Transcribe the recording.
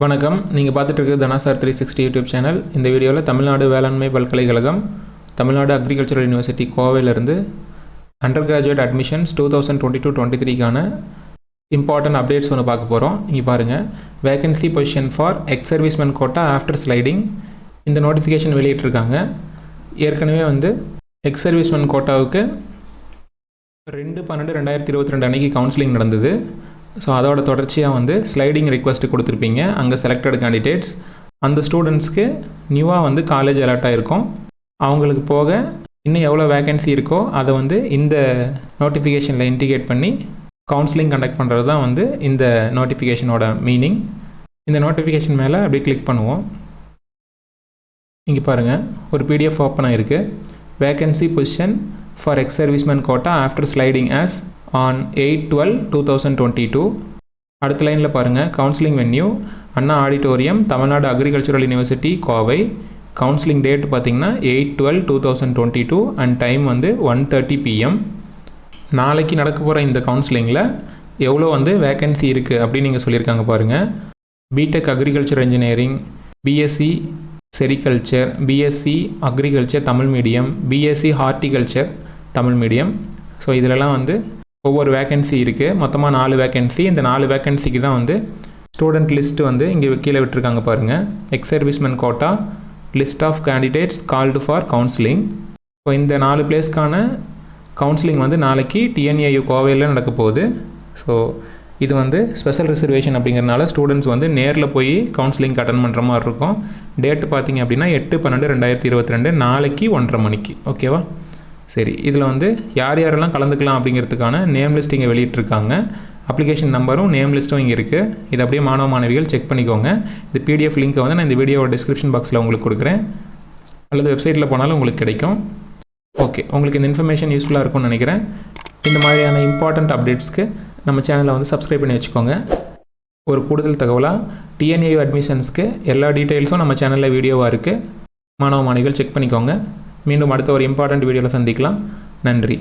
வணக்கம். நீங்கள் பார்த்துட்டு இருக்கிறது தனாசார் 360 யூடியூப் சேனல். இந்த வீடியோவில் தமிழ்நாடு வேளாண்மை பல்கலைக்கழகம், தமிழ்நாடு அக்ரிகல்ச்சரல் யூனிவர்சிட்டி கோவையிலிருந்து அண்டர் கிராஜுவேட் அட்மிஷன்ஸ் 2022-23க்கான இம்பார்ட்டன்ட் அப்டேட்ஸ் ஒன்று பார்க்க போகிறோம். இங்கே பாருங்கள், vacancy position for ex-servicemen quota after sliding இந்த நோட்டிஃபிகேஷன் வெளியிட்டிருக்காங்க. ஏற்கனவே எக்ஸ்-சர்வீஸ்மென் கோட்டாவுக்கு 2/12/2022 அன்றைக்கி கவுன்சிலிங் நடந்தது. ஸோ அதோட தொடர்ச்சியாக ஸ்லைடிங் ரிக்வெஸ்ட் கொடுத்துருப்பீங்க. அங்கே செலக்டட் கேண்டிடேட்ஸ் அந்த ஸ்டூடெண்ட்ஸ்க்கு நியூவாக காலேஜ் அலாட் ஆகிருக்கும். அவங்களுக்கு போக இன்னும் எவ்வளோ வேகன்சி இருக்கோ அதை இந்த நோட்டிஃபிகேஷனில் இன்டிகேட் பண்ணி கவுன்சிலிங் கண்டக்ட் பண்ணுறது தான் இந்த நோட்டிஃபிகேஷனோட மீனிங். இந்த நோட்டிஃபிகேஷன் மேலே அப்படியே கிளிக் பண்ணுவோம். இங்கே பாருங்கள், ஒரு பிடிஎஃப் ஓப்பன் ஆகிருக்கு. Vacancy position for ex-servicemen quota after sliding as on 8/12/2022. அடுத்த லைனில் பாருங்கள், counselling venue Anna auditorium, Tamil Nadu agricultural university Kovai. Counselling date பார்த்திங்கன்னா 8/12/2022 அண்ட் டைம் 1:30 PM. நாளைக்கு நடக்க போகிற இந்த கவுன்சிலிங்கில் எவ்வளோ வேகன்சி இருக்குது அப்படின்னு நீங்கள் சொல்லியிருக்காங்க பாருங்கள். BTech agriculture engineering, BSc sericulture, BSc agriculture Tamil medium, BSc horticulture Tamil medium. So இதிலலாம் ஒவ்வொரு வேக்கன்சி இருக்குது. மொத்தமாக 4 வேக்கன்சி. இந்த 4 வேக்கன்சிக்கு தான் ஸ்டூடெண்ட் லிஸ்ட்டு இங்கே கீழே விட்டுருக்காங்க பாருங்கள். Ex servicemen quota list of candidates called for counselling. So இந்த 4 பிளேஸ்க்கான கவுன்சிலிங் நாளைக்கு TNAU கோவையில் நடக்க போகுது. ஸோ இது ஸ்பெஷல் ரிசர்வேஷன் அப்படிங்கிறனால ஸ்டூடெண்ட்ஸ் நேரில் போய் கவுன்சிலிங் அட்டன் பண்ணுற மாதிரி இருக்கும். டேட்டு பார்த்திங்க அப்படின்னா 8/12/2022 நாளைக்கு 1:30 மணிக்கு. ஓகேவா? சரி, இதில் யார் யாரெல்லாம் கலந்துக்கலாம் அப்படிங்கிறதுக்கான நேம் லிஸ்ட் இங்கே வெளியிட்டிருக்காங்க. அப்ளிகேஷன் நம்பரும் நேம் லிஸ்ட்டும் இங்கே இருக்குது. இது அப்படியே மாணவ மாணவிகள் செக் பண்ணிக்கோங்க. இந்த பிடிஎஃப் லிங்க்கை நான் இந்த வீடியோவோட டிஸ்கிரிப்ஷன் பாக்ஸில் உங்களுக்கு கொடுக்குறேன், அல்லது வெப்சைட்டில் போனாலும் உங்களுக்கு கிடைக்கும். ஓகே, உங்களுக்கு இந்த இன்ஃபர்மேஷன் யூஸ்ஃபுல்லாக இருக்கும்னு நினைக்கிறேன். இந்த மாதிரியான இம்பார்ட்டண்ட் அப்டேட்ஸ்க்கு நம்ம சேனலை சப்ஸ்கிரைப் பண்ணி வச்சுக்கோங்க. ஒரு கூடுதல் தகவலாக TNAU அட்மிஷன்ஸ்க்கு எல்லா டீட்டெயில்ஸும் நம்ம சேனலில் வீடியோவாக இருக்குது. மாணவ மாணவிகள் செக் பண்ணிக்கோங்க. மீண்டும் அடுத்த ஒரு இம்பார்ட்டண்ட் வீடியோவில் சந்திக்கலாம். நன்றி.